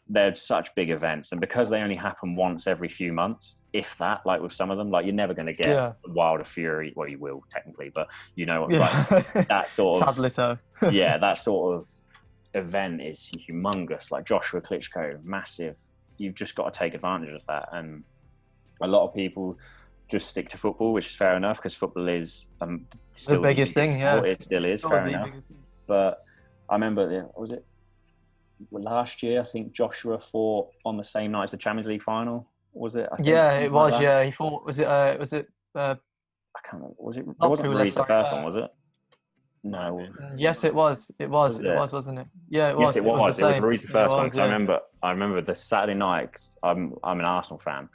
they're such big events, and because they only happen once every few months, if that, like with some of them, like you're never going to get Wilder Fury. Well, you will technically, but like that sort of sadly so. That sort of event is humongous. Like Joshua Klitschko, massive. You've just got to take advantage of that, and a lot of people just stick to football, which is fair enough, because football is still the biggest thing. It still is, fair enough. But I remember, was it last year? I think Joshua fought on the same night as the Champions League final. Was it? It was. Like he fought. Was it? I can't remember. Was it? It wasn't Ruiz the first one, was it? No. Yes, it was. It was, wasn't it? Yeah, it was. Yes, it was. It was Ruiz the first one. I remember the Saturday night. I'm an Arsenal fan,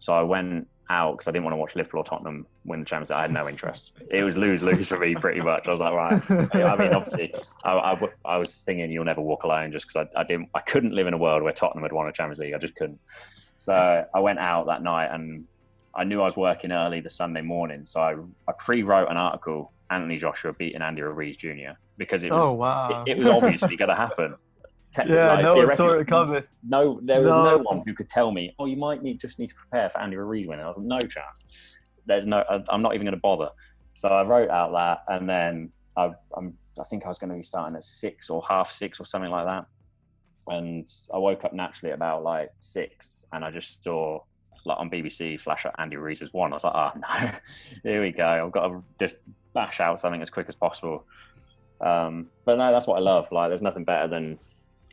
so I went out because I didn't want to watch Liverpool or Tottenham win the Champions League. I had no interest. It was lose for me pretty much. I was like, right. I mean, obviously, I was singing "You'll Never Walk Alone" just because I couldn't live in a world where Tottenham had won a Champions League. I just couldn't. So I went out that night, and I knew I was working early the Sunday morning, so I pre-wrote an article. Anthony Joshua beating Andy Ruiz Jr. because it was it was obviously going to happen. No one saw it coming. No, there was no one who could tell me, "Oh, you might just need to prepare for Andy Ruiz winning." I was like, "No chance. I'm not even going to bother." So I wrote out that, and then I think I was going to be starting at 6 or half 6 or something like that, and I woke up naturally about like 6, and I just saw, like, on BBC flash up Andy Ruiz has won. I was like, "Oh no, here we go. I've got to just bash out something as quick as possible." But no, that's what I love. Like, there's nothing better than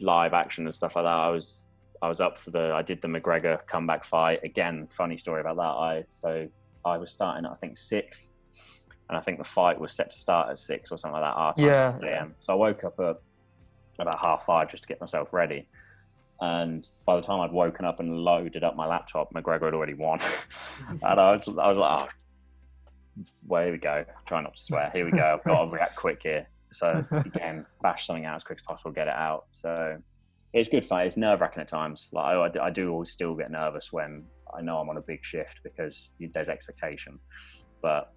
live action and stuff like that. I was up for I did the McGregor comeback fight. Again, funny story about that. I was starting at, I think, 6, and I think the fight was set to start at 6 or something like that, our time, Yeah. 6 a.m. So I woke up at about 5:30 just to get myself ready. And by the time I'd woken up and loaded up my laptop, McGregor had already won. And I was like, oh, well, here we go. Try not to swear. Here we go. I've got to react quick here. So again, bash something out as quick as possible, get it out. So it's good fun. It's nerve-wracking at times. Like I do always still get nervous when I know I'm on a big shift because there's expectation. But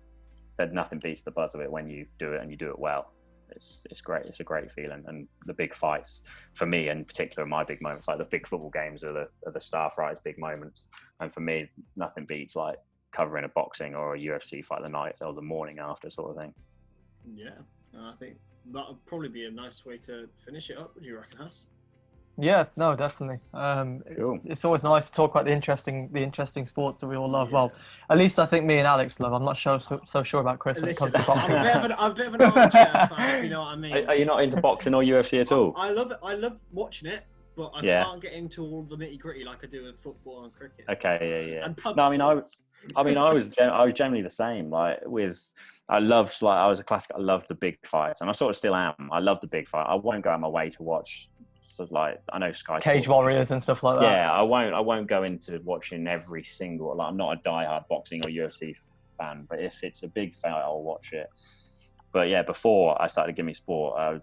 there's nothing beats the buzz of it when you do it and you do it well. It's great. It's a great feeling. And the big fights, for me in particular, my big moments, like the big football games are the star fights, big moments. And for me, nothing beats like covering a boxing or a UFC fight the night or the morning after sort of thing. Yeah, I think that would probably be a nice way to finish it up. Would you reckon, Haas? Yeah, no, definitely. Cool. It's always nice to talk about the interesting sports that we all love. Yeah. Well, at least I think me and Alex love. I'm not so sure about Chris when it comes to boxing. I'm a bit of an armchair fan, if you know what I mean. Are you not into boxing or UFC at all? I love it. I love watching it, but I can't get into all the nitty gritty like I do with football and cricket. Okay, yeah. And pub no, sports. I was generally the same. Like I was a classic. I loved the big fights, and I sort of still am. I love the big fight. I won't go out my way to watch. So like I know Sky Cage Warriors and stuff like that. Yeah, I won't go into watching every single. Like I'm not a diehard boxing or UFC fan, but if it's a big fight, I'll watch it. But yeah, before I started GiveMeSport,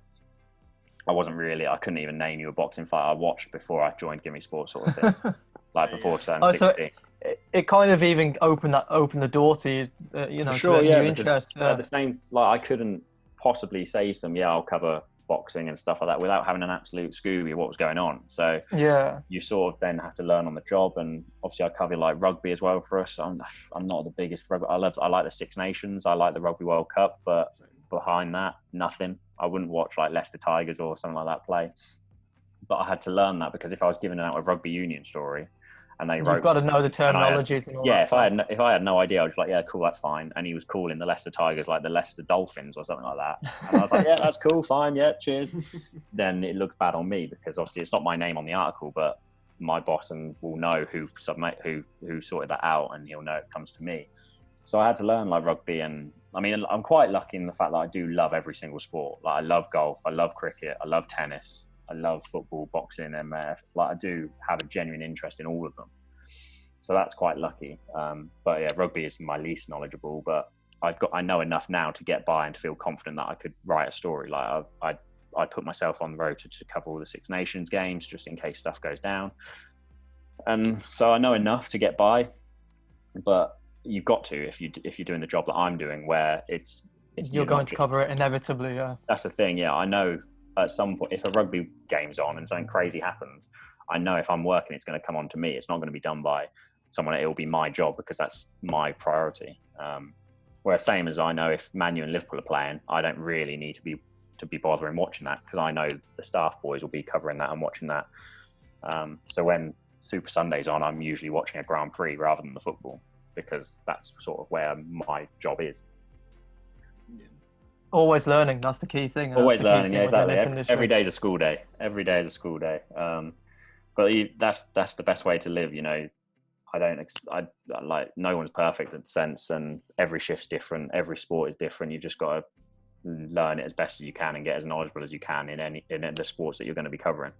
I wasn't really. I couldn't even name you a boxing fight I watched before I joined GiveMeSport, sort of thing. Like before 2016. So it kind of even opened the door to you, sure, new interest. At the same, like I couldn't possibly say to them, yeah, I'll cover boxing and stuff like that without having an absolute Scooby of what was going on. So yeah, you sort of then have to learn on the job. And obviously I cover like rugby as well for us. I'm not the biggest rugby. I like the Six Nations. I like the Rugby World Cup, but behind that, nothing. I wouldn't watch like Leicester Tigers or something like that play. But I had to learn that because if I was giving out a rugby union story and they wrote, you've got to know the terminologies and all that stuff. If I had no idea, I was like, yeah, cool, that's fine. And he was calling the Leicester Tigers like the Leicester Dolphins or something like that. And I was like, yeah, that's cool, fine, yeah, cheers. Then it looks bad on me because obviously it's not my name on the article, but my boss will know who sorted that out, and he'll know it comes to me. So I had to learn like rugby, and I mean, I'm quite lucky in the fact that I do love every single sport. Like I love golf, I love cricket, I love tennis, I love football, boxing, MF. Like I do have a genuine interest in all of them. So that's quite lucky. But yeah, rugby is my least knowledgeable, but I know enough now to get by and to feel confident that I could write a story. Like I put myself on the road to cover all the Six Nations games just in case stuff goes down. And so I know enough to get by, but you've got to, if you're doing the job that I'm doing, where it's you're going to cover it inevitably. Yeah, that's the thing. Yeah, I know at some point if a rugby game's on and something crazy happens, I know if I'm working, it's going to come on to me. It's not going to be done by someone. It will be my job because that's my priority. Whereas same as I know if Man U and Liverpool are playing, I don't really need to be bothering watching that because I know the staff boys will be covering that and watching that. So when Super Sunday's on, I'm usually watching a Grand Prix rather than the football because that's sort of where my job is. Always learning. That's the key thing. Always learning. Yeah, exactly. Every day is a school day. Every day is a school day. But that's the best way to live. You know, I like no one's perfect in the sense, and every shift's different. Every sport is different. You've just got to learn it as best as you can and get as knowledgeable as you can in the sports that you're going to be covering.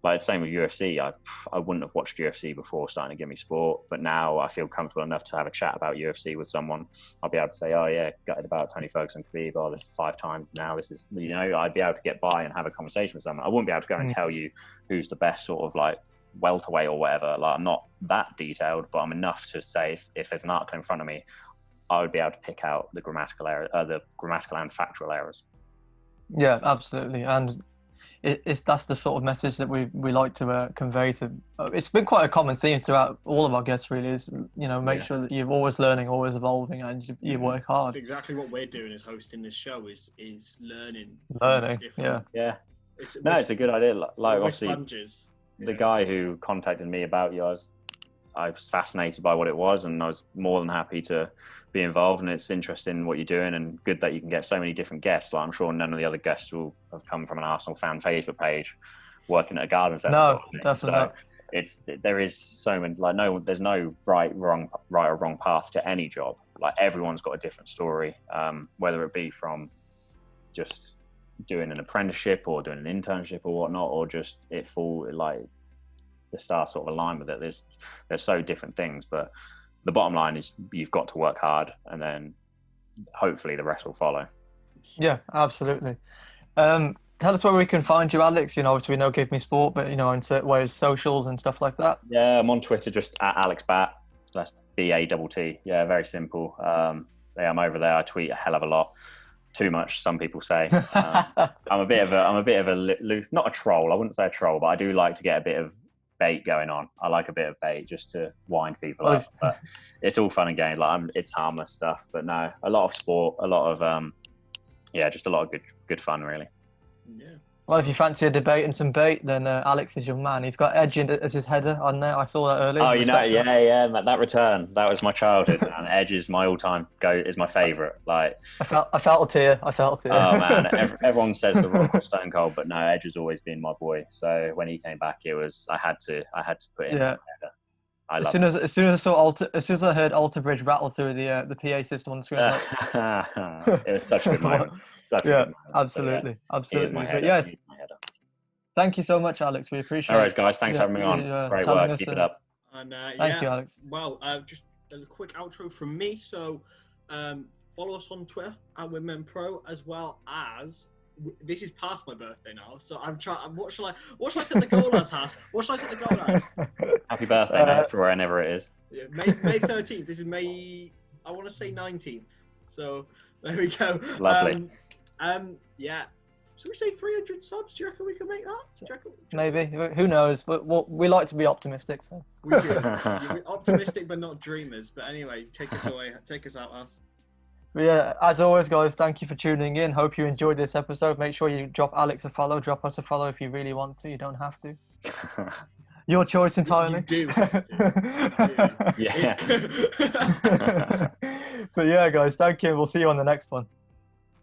Like the same with UFC. I wouldn't have watched UFC before starting to GiveMeSport, but now I feel comfortable enough to have a chat about UFC with someone. I'll be able to say, oh yeah, gutted about Tony Ferguson, Khabib, oh, this is 5 times now. This is, you know, I'd be able to get by and have a conversation with someone. I wouldn't be able to go and tell you who's the best sort of like welterweight or whatever. Like I'm not that detailed, but I'm enough to say if there's an article in front of me, I would be able to pick out the grammatical and factual errors. Yeah, absolutely, and that's the sort of message that we like to convey to. It's been quite a common theme throughout all of our guests. Really, is make sure that you're always learning, always evolving, and you work hard. That's exactly what we're doing as hosting this show. Is learning. Yeah. It's a good idea. Like obviously, sponges. The guy who contacted me about you, I was fascinated by what it was, and I was more than happy to be involved. And it's interesting what you're doing, and good that you can get so many different guests. Like I'm sure none of the other guests will have come from an Arsenal fan Facebook page, working at a garden centre. No, definitely not. there is so many, like, there's no right or wrong path to any job. Like, everyone's got a different story, whether it be from just doing an apprenticeship or doing an internship or whatnot, or just like the stars sort of align with it. There's so different things, but the bottom line is you've got to work hard, and then hopefully the rest will follow. Yeah, absolutely. Tell us where we can find you, Alex. Obviously we know GiveMeSport, but in certain ways, socials and stuff like that. Yeah, I'm on Twitter just at Alex Batt. That's BATT. Yeah, very simple. Yeah, I'm over there. I tweet a hell of a lot. Too much, some people say. I'm a bit of a not a troll. I wouldn't say a troll, but I do like to get a bit of bait going on. I like a bit of bait just to wind people up. But it's all fun and games. Like, it's harmless stuff. But no, a lot of sport, a lot of just a lot of good fun, really. Yeah. Well, if you fancy a debate and some bait, then Alex is your man. He's got Edge as his header on there. I saw that earlier. Oh, yeah. That return, that was my childhood, and Edge is my all-time is my favourite. Like, I felt a tear. Oh man, everyone says The Rock or Stone Cold, but no, Edge has always been my boy. So when he came back, I had to put in. Yeah. As soon as I heard Alter Bridge rattle through the PA system on the screen, it was such a good moment. Absolutely. But yeah, thank you so much, Alex. We appreciate it. All right, guys. Thanks for having me on. Great work. Keep it up. And thank you, Alex. Well, just a quick outro from me. So, follow us on Twitter at WinMenPro, as well as. This is past my birthday now, so I'm trying. What shall I set the goal as, Has? What shall I set the goal as? Happy birthday, mate, for whenever it is. Yeah, May 13th. This is May. I want to say 19th. So there we go. Lovely. Yeah. Should we say 300 subs? Do you reckon we can make that? Maybe. Who knows? But we like to be optimistic. So. We do. We're optimistic, but not dreamers. But anyway, take us away. Take us out, Has. But yeah, as always, guys, thank you for tuning in. Hope you enjoyed this episode. Make sure you drop Alex a follow. Drop us a follow if you really want to. You don't have to. Your choice entirely. You do have to. Yeah. But yeah, guys, thank you. We'll see you on the next one.